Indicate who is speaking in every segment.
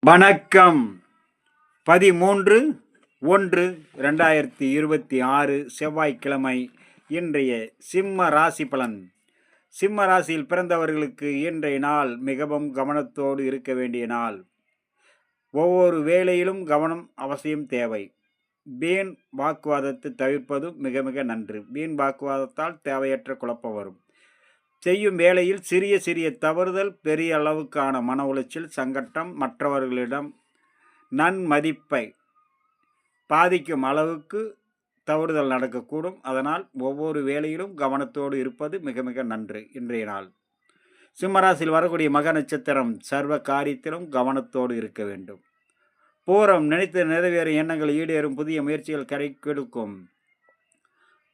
Speaker 1: வணக்கம். 13/1/2026 செவ்வாய்க்கிழமை. இன்றைய சிம்ம ராசி பலன். சிம்ம ராசியில் பிறந்தவர்களுக்கு இன்றைய நாள் மிகவும் கவனத்தோடு இருக்க வேண்டிய நாள். ஒவ்வொரு வேளையிலும் கவனம் அவசியம் தேவை. வீண் வாக்குவாதத்தை தவிர்ப்பது மிக மிக நன்று. வீண் வாக்குவாதத்தால் தேவையற்ற குழப்பம் வரும். செய்யும் வேளையில் சிறிய சிறிய தவறுதல் பெரிய அளவுக்கான மன உளைச்சல், சங்கட்டம், மற்றவர்களிடம் நன்மதிப்பை பாதிக்கும் அளவுக்கு தவறுதல் நடக்கக்கூடும். அதனால் ஒவ்வொரு வேளையிலும் கவனத்தோடு இருப்பது மிக மிக நன்று. இன்றைய நாள் சிம்மராசியில் வரக்கூடிய மக நட்சத்திரம் சர்வ காரியத்திலும் கவனத்தோடு இருக்க வேண்டும். பூரம் நினைத்து நிறைவேறும் எண்ணங்கள் ஈடேறும், புதிய முயற்சிகள் கிடைக்கும்,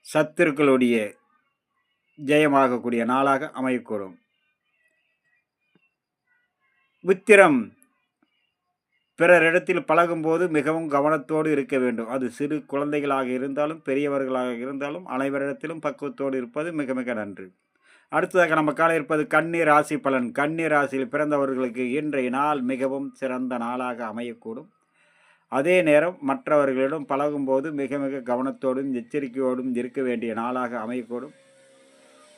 Speaker 1: சத்துருக்களுடைய ஜெயமாகக்கூடிய நாளாக அமையக்கூடும். உத்திரம் பிறரிடத்தில் பழகும்போது மிகவும் கவனத்தோடு இருக்க வேண்டும். அது சிறு குழந்தைகளாக இருந்தாலும் பெரியவர்களாக இருந்தாலும் அனைவரிடத்திலும் பக்குவத்தோடு இருப்பது மிக மிக நன்று. அடுத்ததாக நம்ம காண இருப்பது கன்னி ராசி பலன். கன்னி ராசியில் பிறந்தவர்களுக்கு இன்றைய நாள் மிகவும் சிறந்த நாளாக அமையக்கூடும். அதே நேரம் மற்றவர்களிடம் பழகும்போது மிக மிக கவனத்தோடும் எச்சரிக்கையோடும் இருக்க வேண்டிய நாளாக அமையக்கூடும்.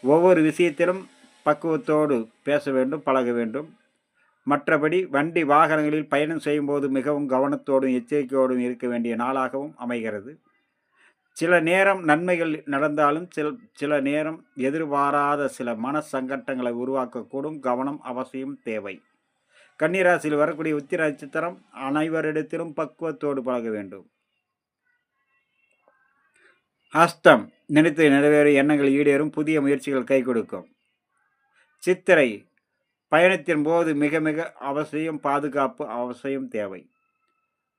Speaker 1: ஒவ்வொரு விஷயத்திலும் பக்குவத்தோடு பேச வேண்டும், பழக வேண்டும். மற்றபடி வண்டி வாகனங்களில் பயணம் செய்யும்போது மிகவும் கவனத்தோடும் எச்சரிக்கையோடும் இருக்க வேண்டிய நாளாகவும் அமைகிறது. சில நேரம் நன்மைகள் நடந்தாலும் சில நேரம் எதிர்பாராத சில மன சங்கட்டங்களை உருவாக்கக்கூடும். கவனம் அவசியம் தேவை. கன்னிராசியில் வரக்கூடிய உத்திர நட்சத்திரம் அனைவரிடத்திலும் பக்குவத்தோடு பழக வேண்டும். ஹஸ்தம் நினைத்து நிறைவேறும் எண்ணங்கள் ஈடேறும், புதிய முயற்சிகள் கை கொடுக்கும். சித்திரை பயணத்தின் போது மிக மிக அவசியம் பாதுகாப்பு அவசியம் தேவை.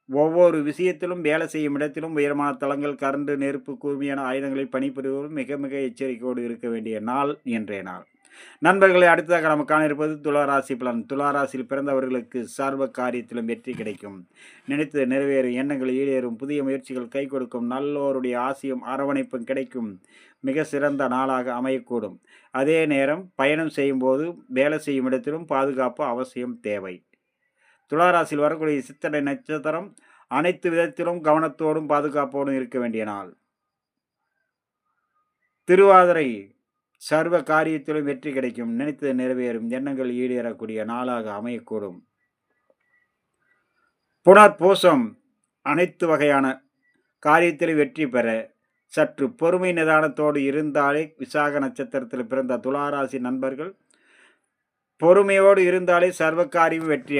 Speaker 1: ஒவ்வொரு விஷயத்திலும் வேலை செய்யும் இடத்திலும் உயரமான தளங்கள், கரண்டு, நெருப்பு, கூர்மையான ஆயுதங்களில் பணிபுரிவதும் மிக மிக எச்சரிக்கையோடு இருக்க வேண்டிய நாள் இன்றைய நாள். நண்பர்களை அடுத்ததாக நம்ம காண இருப்பது துளாராசி பலன். துளாராசியில் பிறந்தவர்களுக்கு சர்வ காரியத்திலும் வெற்றி கிடைக்கும். நினைத்து நிறைவேறும் எண்ணங்கள் ஈடேறும், புதிய முயற்சிகள் கை கொடுக்கும், நல்லோருடைய ஆசையும் அரவணைப்பும் கிடைக்கும். மிக சிறந்த நாளாக அமையக்கூடும். அதே நேரம் பயணம் செய்யும் போது வேலை செய்யும் இடத்திலும் பாதுகாப்பு அவசியம் தேவை. துளாராசியில் வரக்கூடிய சித்திரை நட்சத்திரம் அனைத்து விதத்திலும் கவனத்தோடும் பாதுகாப்போடும் இருக்க வேண்டிய நாள். திருவாதிரை சர்வ காரியத்திலும் வெற்றி கிடைக்கும். நினைத்து நிறைவேறும் எண்ணங்கள் ஈடேறக்கூடிய நாளாக அமையக்கூடும். புனர்பூசம் அனைத்து வகையான காரியத்திலும் வெற்றி பெற சற்று பொறுமை நிதானத்தோடு இருந்தாலே, விசாக நட்சத்திரத்தில் பிறந்த துளாராசி நண்பர்கள் பொறுமையோடு இருந்தாலே சர்வ காரியம் வெற்றி